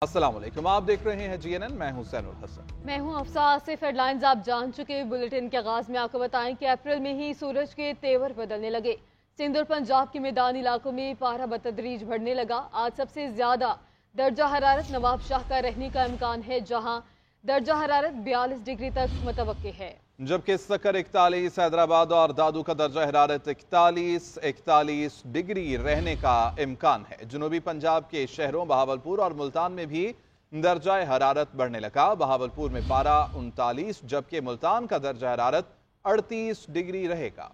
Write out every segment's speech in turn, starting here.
अस्सलाम वालेकुम, आप देख रहे हैं GNN। मैं हूं सैनुल हसन। मैं हूं अफसा। आसिफ। हेडलाइंस आप जान चुके। बुलेटिन के आगाज में आपको बताएं कि अप्रैल में ही सूरज के तेवर बदलने लगे। सिंध और पंजाब के मैदानी इलाकों में पारा बतदरीज बढ़ने लगा। आज सबसे ज्यादा दर्जा हरारत नवाब शाह का रहने का इम्कान है, जहां दर्जा हरारत 42 डिग्री तक मुतवक्के है, जबकि सक्कर 41, हैदराबाद और दादू का दर्जा हरारत 41 डिग्री रहने का इम्कान है। जनूबी पंजाब के शहरों बहावलपुर और मुल्तान में भी दर्जा हरारत बढ़ने लगा। बहावलपुर में पारा 39, जबकि मुल्तान का दर्जा हरारत 38 डिग्री रहेगा।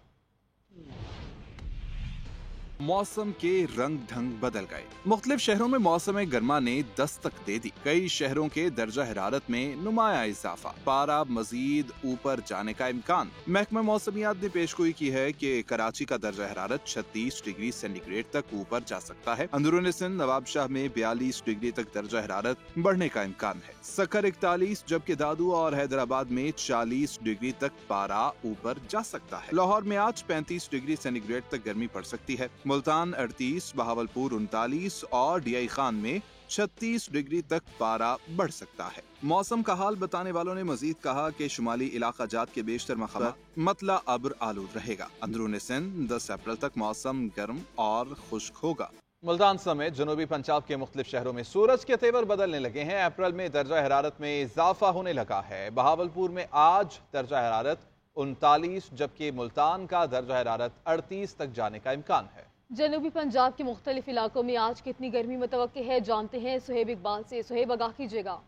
मौसम के रंग ढंग बदल गए। मुख्तलिफ शहरों में मौसम गर्मा ने दस्तक दे दी। कई शहरों के दर्जा हरारत में नुमाया इजाफा, पारा मजीद ऊपर जाने का इम्कान। महकमा मौसमियात ने पेशगोई की है कि कराची का दर्जा हरारत 36 डिग्री सेंटीग्रेड तक ऊपर जा सकता है। अंदरूनी सिंध नवाबशाह में 42 डिग्री तक दर्जा हरारत बढ़ने का इम्कान है। सक्कर 41, जबकि दादू और हैदराबाद में 40 डिग्री तक पारा ऊपर जा सकता है। लाहौर में आज 35 डिग्री सेंटीग्रेड तक गर्मी पड़ सकती है। मुल्तान 38, बहावलपुर 39 और डीआई खान में 36 डिग्री तक पारा बढ़ सकता है। मौसम का हाल बताने वालों ने मजीद कहा कि शुमाली इलाका जात के बेशतर मकामात मतला अब्र आलूद रहेगा। अंदरूनी सिंध 10 अप्रैल तक मौसम गर्म और खुश्क होगा। मुल्तान समेत जनूबी पंजाब के मुख्तलिफ शहरों में सूरज के तेवर बदलने लगे हैं। अप्रैल में दर्जा हरारत में इजाफा होने लगा है। बहावलपुर में आज दर्जा हरारत 39, जबकि मुल्तान का दर्जा हरारत 38 तक जाने का इम्कान है। जनूबी पंजाब के मुख्तलिफ इलाकों में आज कितनी गर्मी मुतवक्के है, जानते हैं सुहेब इकबाल से। सुहेब, आगाह कीजिएगा।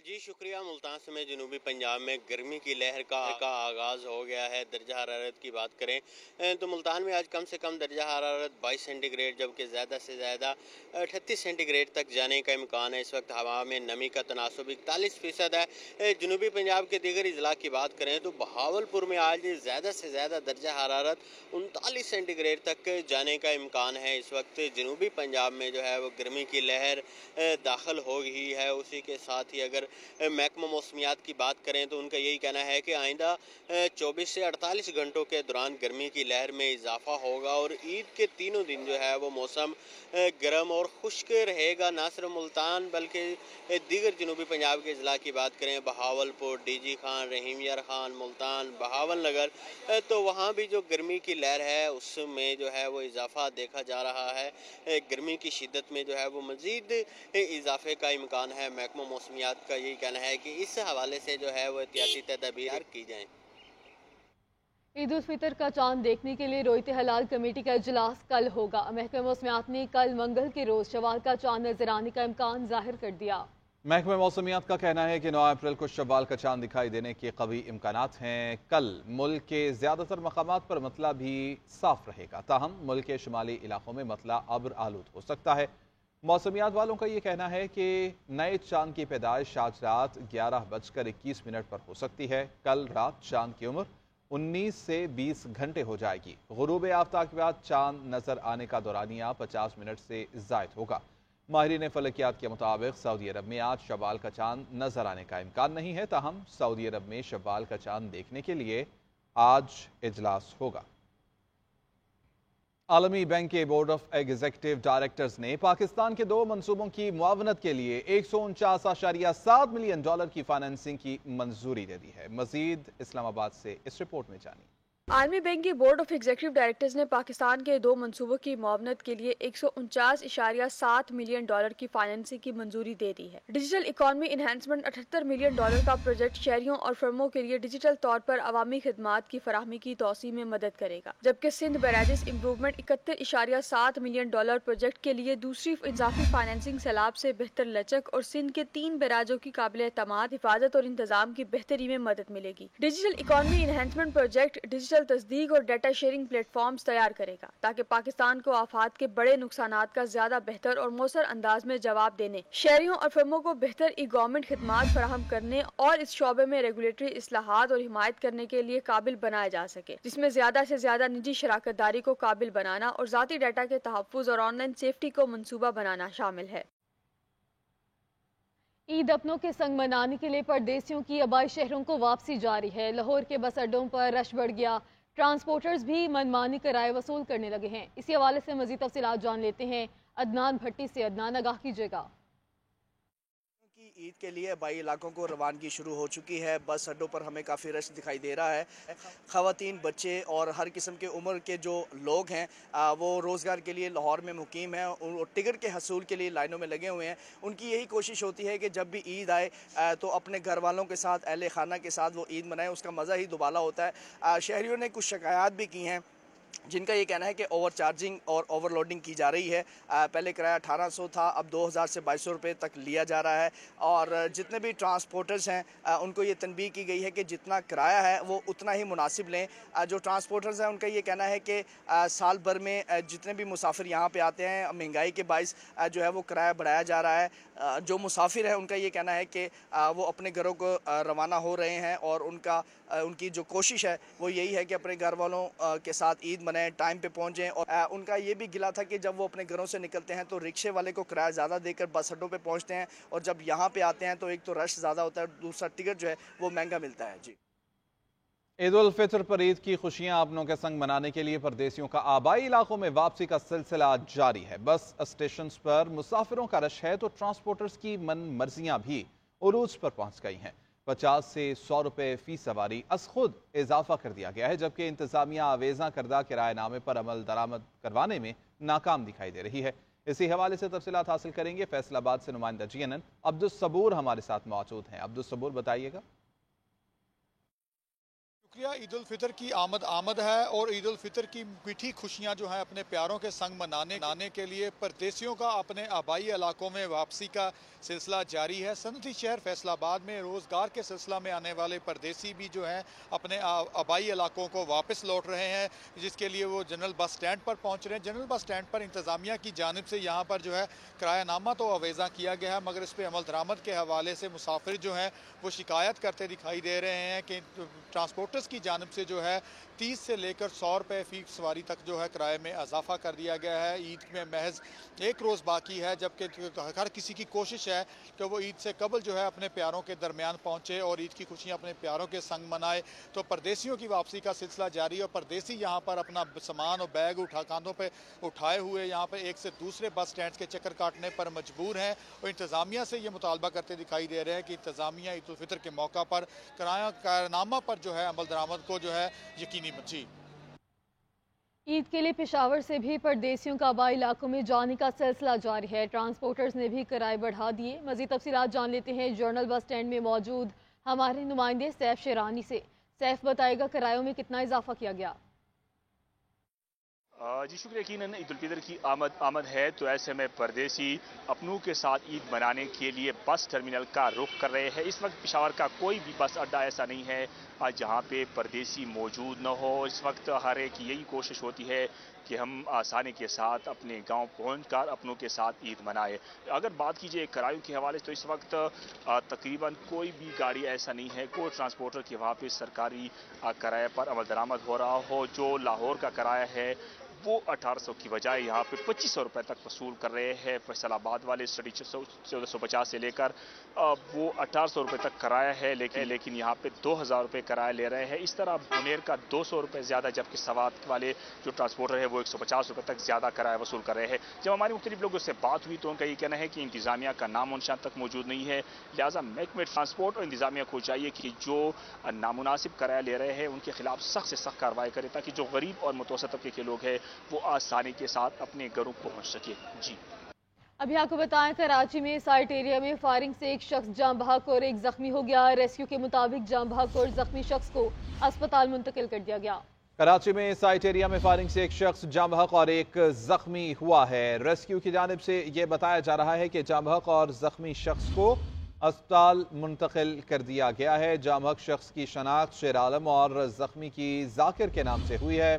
जी शुक्रिया। मुल्तान समेत जनूबी पंजाब में गर्मी की लहर का आगाज़ हो गया है। दर्जा हरारत की बात करें तो मुल्तान में आज कम से कम दर्जा हरारत 22 सेंटीग्रेड, जबकि ज़्यादा से ज़्यादा 38 सेंटीग्रेड तक जाने का इम्कान है। इस वक्त हवा में नमी का तनासुब 41% है। जनूबी पंजाब के दीगर अजला की बात करें तो बहावलपुर में आज ज़्यादा से ज़्यादा दर्जा हरारत 39 सेंटीग्रेड तक जाने का इम्कान है। इस वक्त जनूबी पंजाब में जो है वो गर्मी की लहर दाखिल हो गई है। उसी के साथ ही अगर महकमा मौसमियात की बात करें तो उनका यही कहना है कि आइंदा 24 से 48 घंटों के दौरान गर्मी की लहर में इजाफा होगा और ईद के तीनों दिन जो है वो मौसम गर्म और खुश्क रहेगा। ना सिर्फ मुल्तान बल्कि दीगर जनूबी पंजाब के अजला की बात करें, बहावलपुर, डीजी खान, रहीम यार खान, मुल्तान, बहावल नगर, तो वहाँ भी जो गर्मी की लहर है उसमें जो है वो इजाफा देखा जा रहा है। गर्मी की शिद्दत में जो है वो मज़ीद इजाफे का इम्कान है। महकमा मौसमियात का यही कहना है कि इस हवाले से जो है वो एहतियाती तदबीर की जाएं। ईद उल फितर का चांद देखने के लिए रोयत हलाल कमेटी का इजलास कल होगा। महकमा मौसमियात ने कल मंगल के रोज शवाल का चांद नजर आने का इम्कान जाहिर कर दिया। महकमा मौसमियात का कहना है कि 9 अप्रैल को शव्वाल का चांद दिखाई देने के कवी इम्कानात हैं। कल मुल्क के ज्यादातर मकामात पर मतला भी साफ रहेगा, ताहम मुल्क के शुमाली इलाकों में मतला अब्र आलूद हो सकता है। मौसमियात वालों का ये कहना है कि नए चांद की पैदाइश आज रात 11:21 पर हो सकती है। कल रात चांद की उम्र 19 से 20 घंटे हो जाएगी। गुरूब आफ्ताब के बाद चांद नजर आने का दौरानिया 50 मिनट से जायद होगा। माहिरीन फलकियात के मुताबिक सऊदी अरब में आज शव्वाल का चांद नजर आने का इम्कान नहीं है, ताहम सऊदी अरब में शव्वाल का चांद देखने के लिए आज इजलास होगा। आलमी बैंक के बोर्ड ऑफ एग्जीक्यूटिव डायरेक्टर्स ने पाकिस्तान के 2 मंसूबों की मुआवनत के लिए $149.7 मिलियन की फाइनेंसिंग की मंजूरी दे दी है। मजीद इस्लामाबाद से इस रिपोर्ट में जानिए। आलमी बैंक के बोर्ड ऑफ एग्जीक्यूटिव डायरेक्टर्स ने पाकिस्तान के 2 मंसूबों की मुआवनत के लिए $149.7 मिलियन की फाइनेंसिंग की मंजूरी दे दी है। डिजिटल इकॉनमी इन्हेंसमेंट $78 मिलियन का प्रोजेक्ट शहरियों और फर्मों के लिए डिजिटल तौर पर अवामी खिदमात की फराहमी की तोसी में मदद करेगा, जबकि सिंध बैराजेस इम्प्रूवमेंट $71.7 मिलियन प्रोजेक्ट के लिए दूसरी इजाफी फाइनेंसिंग सैलाब से बेहतर लचक और सिंध के 3 बैराजों की काबिल एतमाद हिफाजत और इंतजाम की बेहतरी में मदद मिलेगी। Digital economy enhancement project digital तस्दीक और डाटा शेयरिंग प्लेटफॉर्म्स तैयार करेगा ताकि पाकिस्तान को आफात के बड़े नुकसानात का ज्यादा बेहतर और मौसर अंदाज में जवाब देने, शहरियों और फर्मों को बेहतर ई गवर्नमेंट खिदमात फराहम करने और इस शोबे में रेगुलेटरी इस्लाहात और हिमायत करने के लिए काबिल बनाया जा सके, जिसमें ज्यादा से ज्यादा निजी शराकत दारी को काबिल बनाना और जाती डाटा के तहफ्फुज और ऑनलाइन सेफ्टी को मंसूबा बनाना शामिल है। ईद अपनों के संग मनाने के लिए परदेसियों की आबाई शहरों को वापसी जारी है। लाहौर के बस अड्डों पर रश बढ़ गया। ट्रांसपोर्टर्स भी मनमानी किराए वसूल करने लगे हैं। इसी हवाले से मजीद तफसीलात जान लेते हैं अदनान भट्टी से। अदनान, आगाह कीजिएगा। ईद के लिए बाई इलाकों को रवानगी शुरू हो चुकी है। बस अड्डों पर हमें काफ़ी रश दिखाई दे रहा है। ख़वातीन, बच्चे और हर किस्म के उम्र के जो लोग हैं वो रोज़गार के लिए लाहौर में मुकीम हैं और टिकट के हसूल के लिए लाइनों में लगे हुए हैं। उनकी यही कोशिश होती है कि जब भी ईद आए तो अपने घर वालों के साथ, अहले खाना के साथ वो ईद मनाएं। उसका मज़ा ही दुबाला होता है। शहरियों ने कुछ शिकायत भी की हैं, जिनका ये कहना है कि ओवर चार्जिंग और ओवरलोडिंग की जा रही है। पहले किराया 1800 था, अब 2000 से 2200 रुपये तक लिया जा रहा है। और जितने भी ट्रांसपोर्टर्स हैं उनको ये तनबीह की गई है कि जितना किराया है वो उतना ही मुनासिब लें। जो ट्रांसपोर्टर्स हैं उनका ये कहना है कि साल भर में जितने भी मुसाफिर यहाँ पे आते हैं, महंगाई के बाइस जो है वो किराया बढ़ाया जा रहा है। जो मुसाफिर है उनका ये कहना है कि वो अपने घरों को रवाना हो रहे हैं और उनकी जो कोशिश है वो यही है कि अपने घर वालों के साथ ईद मनाएं, टाइम पे पहुंचें। और उनका ये भी गिला था कि जब वो अपने घरों से निकलते हैं तो रिक्शे वाले को किराया ज़्यादा देकर बस अड्डों पे पहुंचते हैं, और जब यहाँ पे आते हैं तो एक तो रश ज़्यादा होता है, दूसरा टिकट जो है वो महंगा मिलता है। जी, ईद उल फितर पर ईद की खुशियां अपनों के संग मनाने के लिए परदेसियों का आबाई इलाकों में वापसी का सिलसिला जारी है। बस स्टेशन पर मुसाफिरों का रश है तो ट्रांसपोर्टर्स की मन मर्जियां भी उरूज पर पहुंच गई हैं। 50 से 100 रुपए फी सवारी अस खुद इजाफा कर दिया गया है, जबकि इंतजामिया आवेजा करदा किराएनामे पर अमल दरामद करवाने में नाकाम दिखाई दे रही है। इसी हवाले से तफसीलात हासिल करेंगे। फैसलाबाद से नुमाइंदा GNN अब्दुल सबूर हमारे साथ मौजूद हैं। अब्दुल सबूर, बताइएगा। शुक्रिया। ईद उल फितर की आमद है और ईद उल फितर की मीठी खुशियां जो हैं अपने प्यारों के संग मनाने के लिए परदेसियों का अपने आबाई इलाकों में वापसी का सिलसिला जारी है। सनती शहर फैसलाबाद में रोज़गार के सिलसिला में आने वाले परदेसी भी जो हैं अपने आबाई इलाकों को वापस लौट रहे हैं, जिसके लिए वो जनरल बस स्टैंड पर पहुंच रहे हैं। जनरल बस स्टैंड पर इंतज़ामिया की जानिब से यहाँ पर जो है किरायानामा तो अवेज़ा किया गया है, मगर इस पर अमल दरामद के हवाले से मुसाफिर जो हैं वो शिकायत करते दिखाई दे रहे हैं कि ट्रांसपोर्टर्स की जानिब से जो है 30 से लेकर 100 रुपये फी सवारी तक जो है किराए में इजाफा कर दिया गया है। ईद में महज एक रोज़ बाकी है, जबकि हर किसी की कोशिश है कि वो ईद से कबल जो है अपने प्यारों के दरमियान पहुँचे और ईद की खुशियाँ अपने प्यारों के संग मनाए। तो परदेसियों की वापसी का सिलसिला जारी है और परदेसी यहाँ पर अपना सामान और बैग कांधों पर उठाए हुए यहाँ पर एक से दूसरे बस स्टैंड के चक्कर काटने पर मजबूर हैं और इंतज़ामिया से ये मुतालबा करते दिखाई दे रहे हैं कि इंतज़ामिया ईद उल फितर के मौका पर किरायानामा पर जो है अमल दरामद को जो है यकीनी बची। ईद के लिए पेशावर से भी परदेसियों का आबाई इलाकों में जाने का सिलसिला जारी है। ट्रांसपोर्टर्स ने भी किराए बढ़ा दिए। मज़ीद तफसीलात जान लेते हैं जनरल बस स्टैंड में मौजूद हमारे नुमाइंदे सैफ शेरानी से। सैफ, बताएगा किरायों में कितना इजाफा किया गया? जी शुक्रिया। यकीनन ईद उल फितर की आमद है तो ऐसे में परदेसी अपनों के साथ ईद मनाने के लिए बस टर्मिनल का रुख कर रहे हैं। इस वक्त पेशावर का कोई भी बस अड्डा ऐसा नहीं है जहां पे परदेसी मौजूद न हो। इस वक्त हर एक की यही कोशिश होती है कि हम आसानी के साथ अपने गांव पहुंचकर अपनों के साथ ईद मनाए। अगर बात कीजिए किरायों के हवाले से तो इस वक्त तकरीबन कोई भी गाड़ी ऐसा नहीं है, कोई ट्रांसपोर्टर के वहाँ पे सरकारी किराए पर अमल दरामद हो रहा हो। जो लाहौर का किराया है वो 1800 की बजाय यहाँ पे 2500 रुपये तक वसूल कर रहे हैं। फैसलाबाद वाले 1450 से लेकर वो 1800 रुपये तक किराया है, लेकिन यहाँ पे 2000 रुपये किराया ले रहे हैं। इस तरह बुनेर का 200 रुपये ज़्यादा, जबकि सवात वाले जो ट्रांसपोर्टर है वो 150 रुपये तक ज़्यादा किराया वसूल कर रहे हैं। जब हमारी मुख्तलिफ लोगों से बात हुई तो उनका ये कहना है कि इंतज़ामिया का नामो निशान तक मौजूद नहीं है। लिहाजा महकमे ट्रांसपोर्ट और इंतज़ामिया को चाहिए कि जो नामुनासिब किराया ले रहे हैं उनके खिलाफ सख्त से सख्त कार्रवाई करे, ताकि जो गरीब और मुतवसत तबके के लोग हैं वो आसानी के साथ अपने घरों पहुंच सके। जी, अभी आपको बताएं, कराची में साइट एरिया में फायरिंग से एक शख्स जाँ बहक और एक जख्मी हो गया। रेस्क्यू के मुताबिक जाँ बहक और जख्मी शख्स को अस्पताल मुंतकिल कर दिया गया। कराची में साइट एरिया में फायरिंग से एक शख्स जाँ बहक और एक जख्मी हुआ है। रेस्क्यू की जानिब से यह बताया जा रहा है कि जाँ बहक और जख्मी शख्स को अस्पताल मुंतकिल कर दिया गया है। जाँ बहक शख्स की शनाख्त शेर आलम और जख्मी की जाकिर के नाम से हुई है।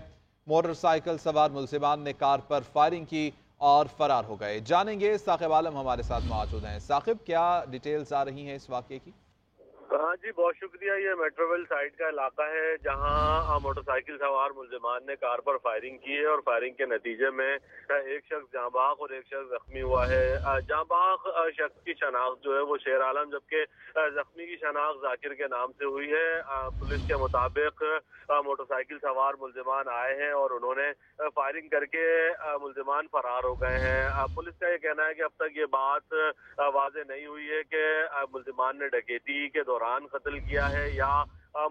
मोटरसाइकिल सवार मुलजिमान ने कार पर फायरिंग की और फरार हो गए। जानेंगे, साकिब आलम हमारे साथ मौजूद हैं। साकिब, क्या डिटेल्स आ रही हैं इस वाक़े की? ہاں جی، بہت شکریہ. یہ میٹرویل سائٹ کا علاقہ ہے جہاں موٹر سائیکل سوار ملزمان نے کار پر فائرنگ کی ہے اور فائرنگ کے نتیجے میں ایک شخص جاں بحق اور ایک شخص زخمی ہوا ہے. جاں بحق شخص کی شناخت جو ہے وہ شیر عالم، جبکہ زخمی کی شناخت ذاکر کے نام سے ہوئی ہے. پولیس کے مطابق موٹر سائیکل سوار ملزمان آئے ہیں اور انہوں نے فائرنگ کر کے ملزمان فرار ہو گئے ہیں. پولیس کا یہ کہنا ہے کہ اب تک یہ بات واضح نہیں ہوئی ہے کہ ملزمان نے ڈکیتی کے دوران قتل کیا ہے یا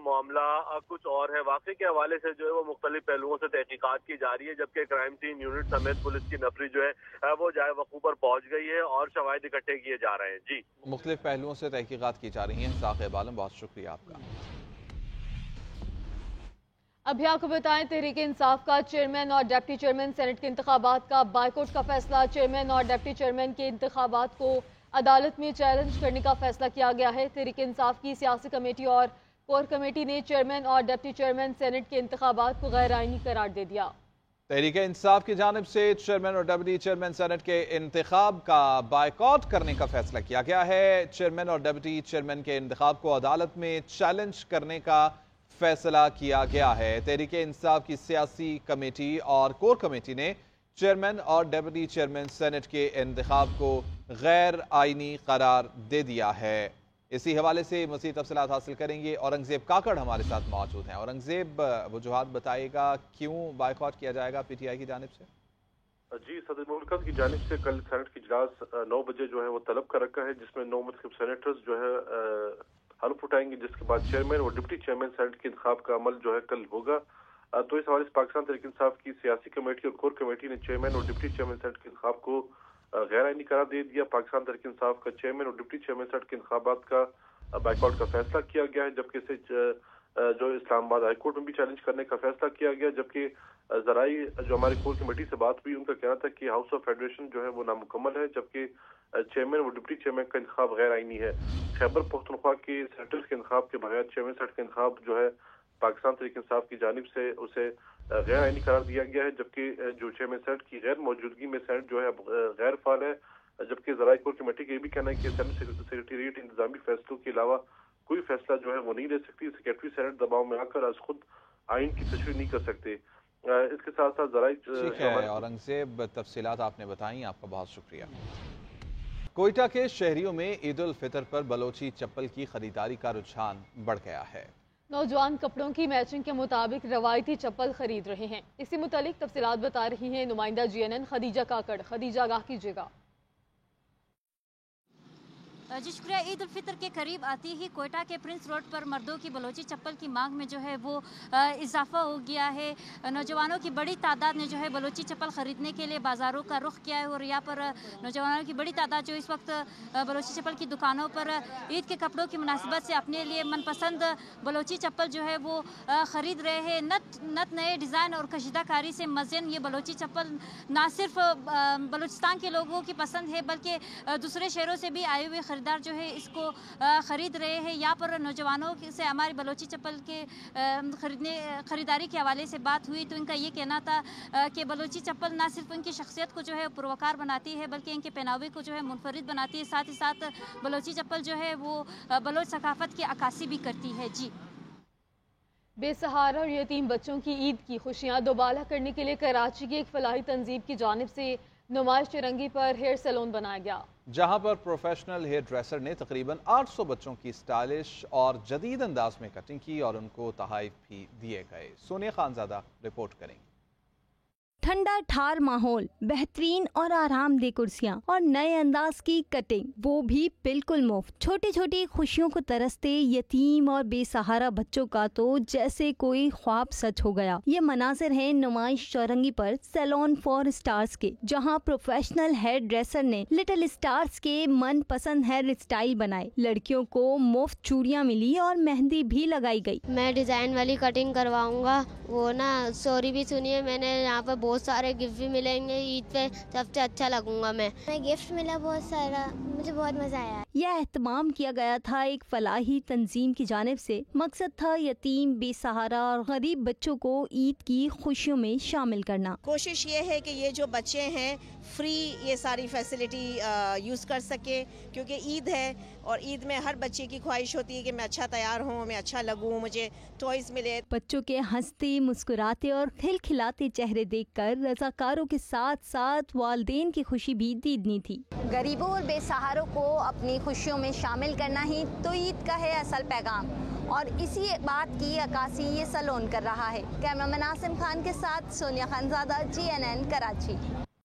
معاملہ کچھ اور ہے. واقعے کے حوالے سے جو ہے وہ مختلف پہلوؤں سے تحقیقات کی جا رہی ہے، جبکہ کرائم سین یونٹ سمیت پولیس کی نفری جو ہے وہ جائے وقوع پر پہنچ گئی ہے اور شواہد اکٹھے کیے جا رہے ہیں. جی، مختلف پہلوؤں سے تحقیقات کی جا رہی ہیں. ثاقب عالم، بہت شکریہ آپ کا. ابھی آپ کو بتائیں، تحریک انصاف کا چیئرمین اور ڈپٹی چیئرمین سینٹ کے انتخابات کا بائیکاٹ کا فیصلہ. چیئرمین اور ڈپٹی چیئرمین کے انتخابات کو عدالت میں چیلنج کرنے کا فیصلہ کیا گیا ہے. تحریک انصاف کی سیاسی کمیٹی اور کور کمیٹی نے چیئرمین اور ڈپٹی چیئرمین سینٹ کے انتخابات کو غیر آئینی قرار دے دیا. تحریک انصاف کی جانب سے چیئرمین اور ڈپٹی چیئرمین سینٹ کے انتخاب کا بائیکاٹ کرنے کا فیصلہ کیا گیا ہے. چیئرمین اور ڈپٹی چیئرمین کے انتخاب کو عدالت میں چیلنج کرنے کا فیصلہ کیا گیا ہے. تحریک انصاف کی سیاسی کمیٹی اور کور کمیٹی نے چیئرمین اور ڈپٹی چیئرمین سینٹ کے انتخاب کو غیر آئینی قرار دے دیا ہے. اسی حوالے سے مزید تفصیلات حاصل کریں گے. اورنگزیب کاکڑ ہمارے ساتھ موجود ہیں. اورنگزیب، وجوہات بتائے گا کیوں بائیکاٹ کیا جائے گا پی ٹی آئی کی جانب سے؟ جی، صدر مملکت کی جانب سے کل سینٹ کی اجلاس 9 بجے جو ہے وہ طلب کر رکھا ہے، جس میں 9 منتخب سینیٹرز جو ہے حلف اٹھائیں گے، جس کے بعد چیئرمین اور ڈپٹی چیئرمین سینٹ کے انتخاب کا عمل جو ہے کل ہوگا. تو اس حوالے سے پاکستان تحریک انصاف کی سیاسی کمیٹی اور کور کمیٹی نے چیئرمین اور ڈپٹی چیئرمین سینٹ کے انتخاب کو غیر آئینی قرار دے دیا. پاکستان تحریک انصاف کا چیئرمین اور ڈپٹی چیئرمین سینٹ کے انتخابات کا بائیکاٹ کا فیصلہ کیا گیا ہے، جبکہ اسے جو اسلام آباد ہائی کورٹ میں بھی چیلنج کرنے کا فیصلہ کیا گیا. جبکہ ذرائع جو ہماری کور کمیٹی سے بات ہوئی، ان کا کہنا تھا کہ ہاؤس آف فیڈریشن جو ہے وہ نامکمل ہے، جبکہ چیئرمین اور ڈپٹی چیئرمین کا انتخاب غیر آئینی ہے. خیبر پختونخوا کے سینیٹرز کے انتخاب کے بغیر چیئرمین سینٹ کا انتخاب جو ہے پاکستان تحریک انصاف کی جانب سے اسے غیر آئینی قرار دیا گیا ہے، جبکہ جو چیئرمین سینٹ کی غیر موجودگی میں سینٹ جو ہے غیر فعال ہے. جبکہ ذرائع کور کمیٹی کا یہ بھی کہنا ہے کہ سینٹ سیکریٹریٹ انتظامی فیصلوں کے علاوہ کوئی فیصلہ جو ہے وہ نہیں لے سکتی. سیکریٹری سینٹ دباؤ میں آ کر از خود آئین کی تشریح نہیں کر سکتے. اس کے ساتھ ساتھ ذرائع ٹھیک ہے اورنگزیب، تفصیلات آپ نے بتائیں، آپ کا بہت شکریہ. کوئٹہ کے شہریوں میں عید الفطر پر بلوچی چپل کی خریداری کا رجحان بڑھ گیا ہے. نوجوان کپڑوں کی میچنگ کے مطابق روایتی چپل خرید رہے ہیں. اسی متعلق تفصیلات بتا رہی ہیں نمائندہ GNN خدیجہ کاکڑ. خدیجہ، آگاہ کیجیے گا. جی شکریہ. عید الفطر کے قریب آتی ہی کوئٹہ کے پرنس روڈ پر مردوں کی بلوچی چپل کی مانگ میں جو ہے وہ اضافہ ہو گیا ہے. نوجوانوں کی بڑی تعداد نے جو ہے بلوچی چپل خریدنے کے لیے بازاروں کا رخ کیا ہے اور یہاں پر نوجوانوں کی بڑی تعداد جو اس وقت بلوچی چپل کی دکانوں پر عید کے کپڑوں کی مناسبت سے اپنے لیے من پسند بلوچی چپل جو ہے وہ خرید رہے ہیں. نت نئے ڈیزائن اور کشیدہ کاری سے مزین یہ بلوچی چپل نہ صرف بلوچستان کے لوگوں کی پسند ہے بلکہ دوسرے شہروں سے بھی آئے ہوئے خریدار جو ہے اس کو خرید رہے ہیں. یہاں پر نوجوانوں سے ہماری بلوچی چپل کے خریداری کے حوالے سے بات ہوئی تو ان کا یہ کہنا تھا کہ بلوچی چپل نہ صرف ان کی شخصیت کو جو ہے پروکار بناتی ہے بلکہ ان کے پہناوے کو جو ہے منفرد بناتی ہے. ساتھ ہی ساتھ بلوچی چپل جو ہے وہ بلوچ ثقافت کی عکاسی بھی کرتی ہے. جی، بے سہارا اور یتیم بچوں کی عید کی خوشیاں دوبالا کرنے کے لیے کراچی کی ایک فلاحی تنظیم کی جانب سے نمائش چرنگی پر ہیئر سیلون بنایا گیا، جہاں پر پروفیشنل ہیئر ڈریسر نے تقریباً 800 بچوں کی سٹائلش اور جدید انداز میں کٹنگ کی اور ان کو تحائف بھی دیے گئے. سونیا خانزادہ رپورٹ کریں گے. ٹھنڈا ٹھار ماحول، بہترین اور آرام دہ کرسیاں اور نئے انداز کی کٹنگ، وہ بھی بالکل مفت. چھوٹی چھوٹی خوشیوں کو ترستے یتیم اور بے سہارا بچوں کا تو جیسے کوئی خواب سچ ہو گیا. یہ مناظر ہیں نمائش چورنگی پر سیلون فار اسٹارز کے، جہاں پروفیشنل ہیئر ڈریسر نے لٹل اسٹارز کے من پسند ہیئر اسٹائل بنائے. لڑکیوں کو مفت چوڑیاں ملی اور مہندی بھی لگائی گئی. میں ڈیزائن والی کٹنگ کرواؤں گا. وہ نا سوری بھی سنیے، میں نے یہاں پر بہت سارے گفٹ بھی ملیں گے. عید پہ سب سے اچھا لگوں گا. میں گفٹ ملا بہت سارا, مجھے بہت مزہ آیا. یہ اہتمام کیا گیا تھا ایک فلاحی تنظیم کی جانب سے. مقصد تھا یتیم, بے سہارا اور غریب بچوں کو عید کی خوشیوں میں شامل کرنا. کوشش یہ ہے کہ یہ جو بچے ہیں فری یہ ساری فیسلٹی یوز کر سکے, کیونکہ عید ہے اور عید میں ہر بچے کی خواہش ہوتی ہے کہ میں اچھا تیار ہوں, میں اچھا لگوں, مجھے ٹوائز ملے. بچوں کے ہنستے, مسکراتے اور کھلکھلاتے چہرے دیکھ کر رضاکاروں کے ساتھ ساتھ والدین کی خوشی بھی دیدنی تھی. غریبوں اور بے سہاروں کو اپنی خوشیوں میں شامل کرنا ہی تو عید کا ہے اصل پیغام, اور اسی بات کی عکاسی یہ سلون کر رہا ہے. کیمرہ مین عاصم خان کے ساتھ سونیا خانزادہ, GNN کراچی.